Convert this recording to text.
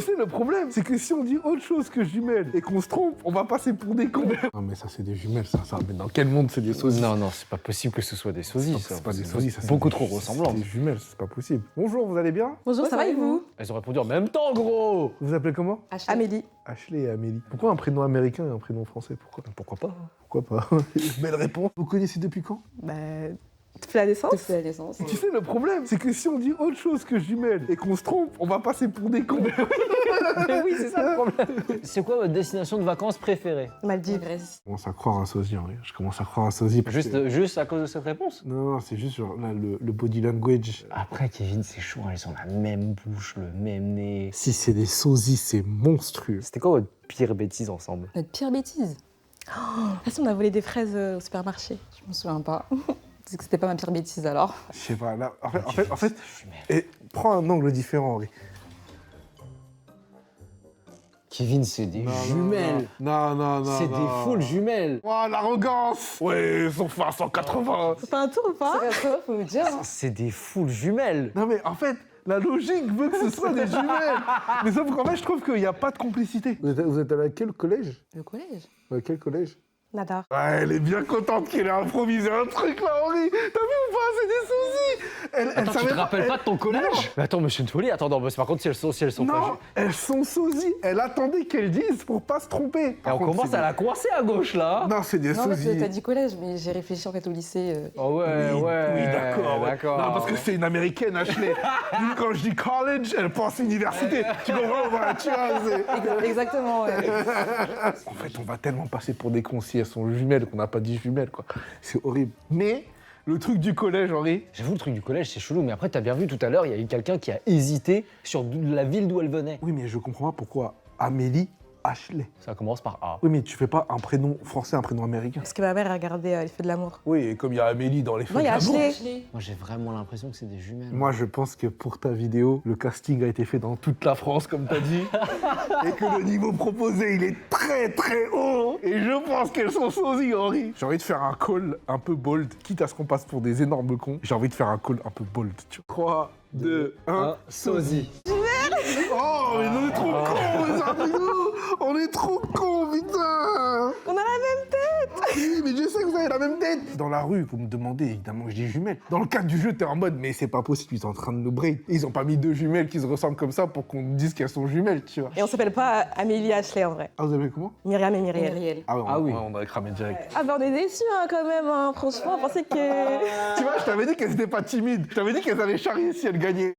sais, le problème, c'est que si on dit autre chose que jumelles et qu'on se trompe, on va passer pour des cons. Non, mais ça, c'est des jumelles, ça. Mais dans quel monde c'est des sosies? Non, non, c'est pas possible que ce soit des sosies. C'est pas des sosies, ça. Beaucoup trop ressemblant. C'est des jumelles, c'est pas possible. Bonjour, vous allez bien? Bonjour, ça va et vous? Elles ont répondu en même temps, gros. Vous vous appelez comment? Amélie. Ashley et Amélie. Pourquoi un prénom américain et un prénom français? Pourquoi pas? Pourquoi pas? Belle réponse. Vous connaissez depuis quand? Bah, depuis la naissance. Depuis la naissance. Tu sais, le problème, c'est que si on dit autre chose que jumelles et qu'on se trompe, on va passer pour des cons. Mais oui, c'est ça le problème. C'est quoi votre destination de vacances préférée? Maldives. Grèce. Je commence à croire un sosie, en vrai. Je commence à croire un sosie. parce que- Juste à cause de cette réponse? Non, c'est juste genre, là, le body language. Après, Kevin, c'est chaud, elles ont la même bouche, le même nez. Si c'est des sosies, c'est monstrueux. C'était quoi votre pire bêtise ensemble? Notre pire bêtise. Ah si, on a volé des fraises au supermarché. Je m'en souviens pas. C'est que c'était pas ma pire bêtise alors. Je sais pas, là, en fait, et prends un angle différent, Henri. Kevin, c'est des jumelles. Non. C'est des foules jumelles. Oh, l'arrogance. Ouais, ils sont faits à 180. On fait un tour ou pas? Ça, faut me dire. Hein. C'est des foules jumelles. Non, mais en fait, la logique veut que ce soit des jumelles. Mais sauf qu'en fait, je trouve qu'il n'y a pas de complicité. Vous êtes allé à quel collège? Le collège. À quel collège? Nada. Ouais, elle est bien contente qu'elle ait improvisé un truc là, Henri. T'as vu ou pas? C'est des sosies. Elle Attends, tu te rappelles pas de ton collège? Mais attends, monsieur Ntoli, attends, non, par contre, si elles sont pas Non, elles sont sosies. Elle attendait qu'elles disent pour pas se tromper. Et Par on contre, commence c'est à la coincer à gauche, là. Non, c'est des Non, mais sosies. t'as dit collège, mais j'ai réfléchi en fait au lycée. Oh ouais, Oui, ouais. oui, d'accord. ouais. D'accord. Non, parce que c'est une américaine, Ashley. Nous, quand je dis college, elle pense université. Tu comprends? Voilà, tu vois, c'est- Exactement, ouais. En fait, on va tellement passer pour des cons si elles sont jumelles qu'on n'a pas dit jumelles, quoi. C'est horrible. Mais le truc du collège, Henri. J'avoue, le truc du collège, c'est chelou, mais après, t'as bien vu tout à l'heure, il y a eu quelqu'un qui a hésité sur la ville d'où elle venait. Oui, mais je comprends pas pourquoi Amélie Ashley. Ça commence par A. Oui, mais tu fais pas un prénom français, un prénom américain. Parce que ma mère a regardé Les Feux de l'amour. Oui, et comme il y a Amélie dans les Non, il y a Feux de l'amour. Ashley. Moi, j'ai vraiment l'impression que c'est des jumelles. Moi, je pense que pour ta vidéo, le casting a été fait dans toute la France, comme t'as dit, et que le niveau proposé, il est très très haut. Et je pense qu'elles sont sosies, Henri. J'ai envie de faire un call un peu bold, quitte à ce qu'on passe pour des énormes cons. J'ai envie de faire un call un peu bold, tu vois. 3, 2, 1, sosie. Oh, mais on est trop cons, les amis. On est trop cons, putain. On a la même tête. Oui, mais je sais que vous avez la même tête. Dans la rue, vous me demandez, évidemment, je dis jumelles. Dans le cadre du jeu, t'es en mode, mais c'est pas possible, ils sont en train de nous braid. Ils ont pas mis deux jumelles qui se ressemblent comme ça pour qu'on dise qu'elles sont jumelles, tu vois. Et on s'appelle pas Amélie Ashley en vrai. Ah, vous avez comment? Myriam et Myriel. Myriel. Ah, Ah oui. On aurait cramé direct. Ah bah on est déçus hein, quand même, hein. Franchement, on pensait que... Tu vois, je t'avais dit qu'elles étaient pas timides. Je t'avais dit qu'elles allaient charrier si elles gagnaient.